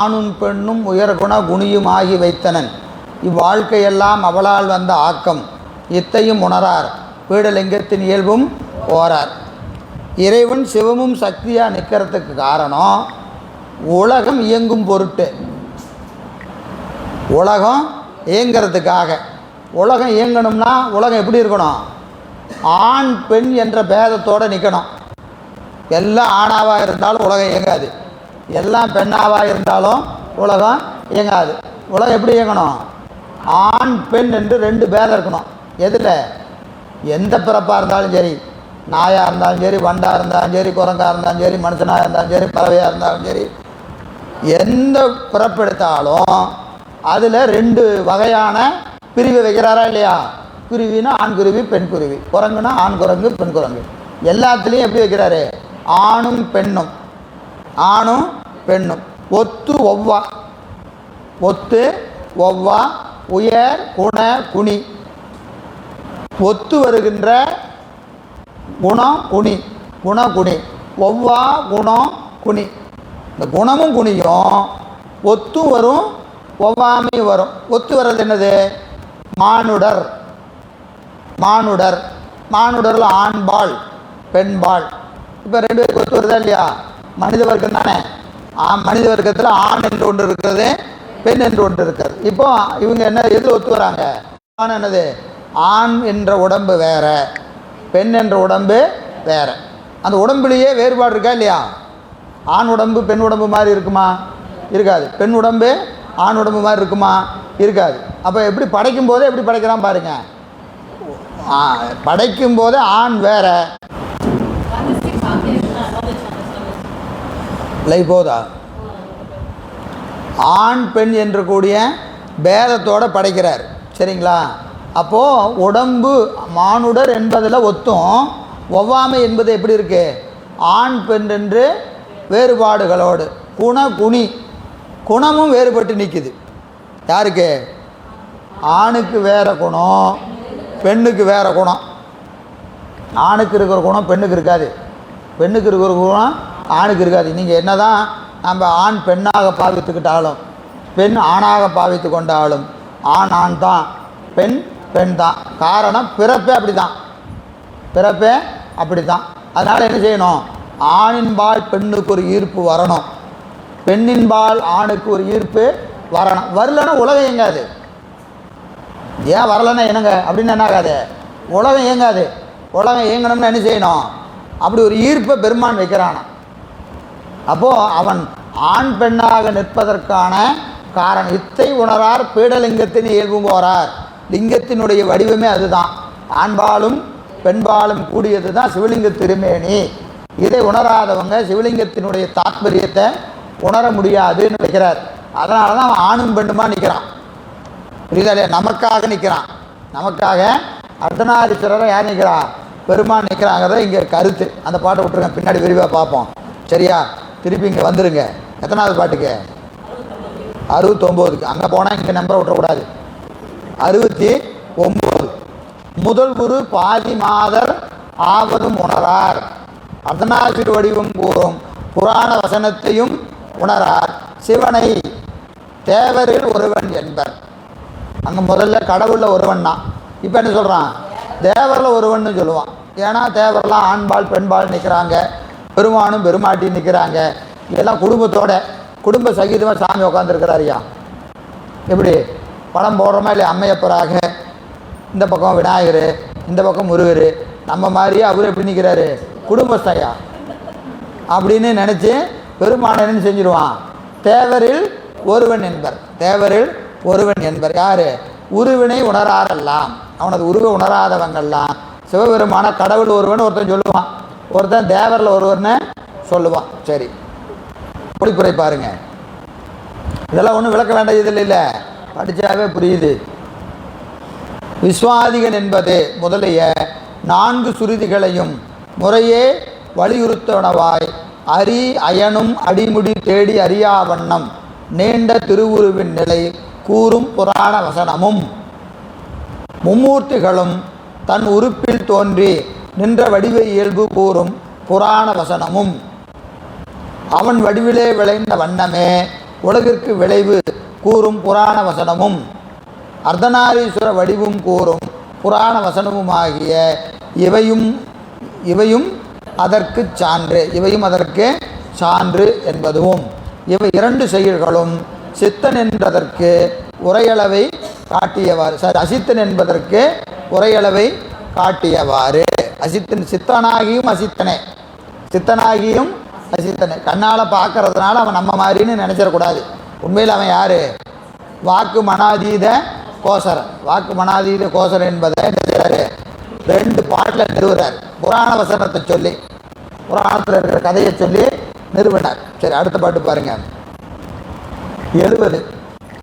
ஆணும் பெண்ணும் உயர்குண குணியும் ஆகி வைத்தனன் இவ்வாழ்க்கையெல்லாம் அவளால் வந்த ஆக்கம் இத்தையும் உணரார் பீடலிங்கத்தின் இயல்பும் ஓரார். இறைவன் சிவமும் சக்தியாக நிற்கிறதுக்கு காரணம் உலகம் இயங்கும் பொருட்டு. உலகம் இயங்கிறதுக்காக. உலகம் இயங்கணும்னா உலகம் எப்படி இருக்கணும்? ஆண் பெண் என்ற பேதத்தோடு நிற்கணும். எல்லாம் ஆணாவாக இருந்தாலும் உலகம் இயங்காது, எல்லாம் பெண்ணாவாக இருந்தாலும் உலகம் இயங்காது. உலகம் எப்படி இயங்கணும்? ஆண் பெண் என்று ரெண்டு பேதம் இருக்கணும். எதில்? எந்த பிறப்பாக இருந்தாலும் சரி, நாயாக இருந்தாலும் சரி, வண்டாக இருந்தாலும் சரி, குரங்காக இருந்தாலும் சரி, மனுஷனாக இருந்தாலும் சரி, பறவையாக இருந்தாலும் சரி, எந்த பிறப்பெடுத்தாலும் அதில் ரெண்டு வகையான பிரிவு வைக்கிறாரா இல்லையா? குருவினா ஆண் குருவி, பெண் குருவி. குரங்குனா ஆண் குரங்கு, பெண் குரங்கு. எல்லாத்துலேயும் எப்படி வைக்கிறாரு? ஆணும் பெண்ணும், ஆணும் பெண்ணும். ஒத்து ஒவ்வா, ஒத்து ஒவ்வா, உயர் குண குனி. ஒத்து வருகின்ற குணம் குனி, குணகுனி. ஒவ்வா குணம் குனி. இந்த குணமும் குனியும் ஒத்தும் வரும், ஒவ்வாமையும் வரும். ஒத்து வர்றது என்னது? மானுடர். மானுடர், மானுடரில் ஆண்பால் பெண்பால். இப்போ ரெண்டு பேருக்கு ஒத்து வருதா இல்லையா? மனித வர்க்கம் தானே. மனித வர்க்கத்தில் ஆண் என்று ஒன்று இருக்கிறது, பெண் என்று ஒன்று இருக்கிறது. இப்போ இவங்க என்ன எதில் ஒத்து வராங்க? என்னது? ஆண் என்ற உடம்பு வேற, பெண் என்ற உடம்பு வேற. அந்த உடம்புலேயே வேறுபாடு இருக்கா இல்லையா? ஆண் உடம்பு பெண் உடம்பு மாதிரி இருக்குமா? இருக்காது. பெண் உடம்பு ஆண் உடம்பு மாதிரி இருக்குமா? இருக்காது. அப்போ எப்படி படைக்கும் போதே எப்படி படைக்கிறான் பாருங்க. படைக்கும் போதே ஆண் வேற. இல்லை போதா? ஆண் பெண் என்று கூடிய பேதத்தோடு படைக்கிறார். சரிங்களா? அப்போது உடம்பு மானுடர் என்பதில் ஒத்தும், ஒவ்வாமை என்பது எப்படி இருக்குது? ஆண் பெண் என்று வேறுபாடுகளோடு. குண குனி, குணமும் வேறுபட்டு நிற்குது. யாருக்கு? ஆணுக்கு வேறு குணம், பெண்ணுக்கு வேறு குணம். ஆணுக்கு இருக்கிற குணம் பெண்ணுக்கு இருக்காது, பெண்ணுக்கு இருக்கிற குணம் ஆணுக்கு இருக்காது. நீங்கள் என்ன தான் நம்ம ஆண் பெண்ணாக பாவித்துக்கிட்டாலும், பெண் ஆணாக பாவித்து கொண்டாலும், ஆண் ஆண் தான், பெண் பெண் தான். காரணம் பிறப்பே அப்படி தான், பிறப்பே அப்படி தான். அதனால் என்ன செய்யணும்? ஆணின்பால் பெண்ணுக்கு ஒரு ஈர்ப்பு வரணும், பெண்ணின்பால் ஆணுக்கு ஒரு ஈர்ப்பு வரணும். வரலன்னா உலகம் இயங்காது. ஏன் வரலன்னா என்னங்க அப்படின்னு என்ன ஆகாது? உலகம் இயங்காது. உலகம் இயங்கணும்னு என்ன செய்யணும்? அப்படி ஒரு ஈர்ப்பை பெருமான் வைக்கிறானா. அப்போது அவன் ஆண் பெண்ணாக நிற்பதற்கான காரணம் இத்தை உணரார் பீடலிங்கத்தின் இயல்பும் போறார். லிங்கத்தினுடைய வடிவமே அதுதான். ஆண்பாலும் பெண்பாலும் கூடியது தான் சிவலிங்க திருமேனி. இதை உணராதவங்க சிவலிங்கத்தினுடைய தாத்பரியத்தை உணர முடியாதுன்னு வைக்கிறார். அதனால தான் அவன் ஆணும் பெண்ணுமா நிற்கிறான். புரியுதா இல்லையா? நமக்காக நிற்கிறான். நமக்காக அர்த்தநாரீஸ்வரரை யார் நிற்கிறா? பெருமான் நிற்கிறாங்கிறத இங்கே கருத்து. அந்த பாட்டை விட்டுருங்க, பின்னாடி விரிவாக பார்ப்போம். சரியா? திருப்பி இங்கே வந்துடுங்க. எத்தனாவது பாட்டுக்கு? 69க்கு. அங்கே போனால் இங்கே நம்பரை விட்டுறக்கூடாது. 69. முதல் குரு பாதி மாதர் ஆவதும் உணரார். அர்த்தநாரீஸ்வர வடிவம் கூறும் புராண வசனத்தையும் உணரார். சிவனை தேவரில் ஒருவன் என்பர். அங்கே முதல்ல கடவுளில் ஒருவன் தான். இப்போ என்ன சொல்கிறான்? தேவரில் ஒருவன் சொல்லுவான். ஏன்னா தேவரெலாம் ஆண்பால் பெண்பால் நிற்கிறாங்க, பெருமானும் பெருமாட்டி நிற்கிறாங்க. இதெல்லாம் குடும்பத்தோட குடும்ப சகிதமாக சாமி உட்காந்துருக்கிறாரியா. எப்படி படம் போடுறோமா இல்லை? அம்மையப்பராக இந்த பக்கம் விநாயகர், இந்த பக்கம் முருகர். நம்ம மாதிரியே அவர் எப்படி நிற்கிறாரு? குடும்பஸ்தையா அப்படின்னு நினச்சி பெருமானை என்ன செஞ்சிருவான்? தேவரில் ஒருவன் என்பர். தேவரில் ஒருவன் என்பர் யார்? உருவினை உணராரெல்லாம். அவனது உருவை உணராதவங்கள்லாம் சிவபெருமான கடவுள் ஒருவன் ஒருத்தன் சொல்லுவான், ஒருத்தன் தேவரில் ஒருவர்னு சொல்லுவான். சரி, பொழிப்புரை பாருங்க. இதெல்லாம் ஒன்றும் விளக்க வேண்டியதில்லை, இல்லை படித்தாவே புரியுது. விஸ்வாதிகன் என்பது முதலிய 4 சுருதிகளையும் முறையே வலியுறுத்தவனவாய் அரி அயனும் அடிமுடி தேடி அறியா வண்ணம் நீண்ட திருவுருவின் நிலை கூறும் புராண வசனமும் மும்மூர்த்திகளும் தன் உறுப்பில் தோன்றி நின்ற வடிவ இயல்பு கூறும் புராண வசனமும் அவன் வடிவிலே விளைந்த வண்ணமே உலகிற்கு விளைவு கூறும் புராண வசனமும் அர்த்தநாரீஸ்வர வடிவும் கூறும் புராண வசனமும் ஆகிய இவையும் அதற்கு சான்று என்பதும் இவை இரண்டு செயல்களும் சித்தன் என்பதற்கு உரையளவை காட்டியவாறு அசித்தன் என்பதற்கு உரையளவை காட்டியவாறு சித்தனாகியும் அசித்தனே கண்ணால் பார்க்கறதுனால அவன் நம்ம மாதிரின்னு நினச்சிடக்கூடாது. உண்மையில் அவன் யார்? வாக்கு மனாதீத கோசரன் என்பதை என்ன செய்கிறாரு? 2 பாட்டில் நிறுவுறார். புராண வசனத்தை சொல்லி புராணத்தில் இருக்கிற கதையை சொல்லி நிறுவினார். சரி, அடுத்த பாட்டு பாருங்க. 70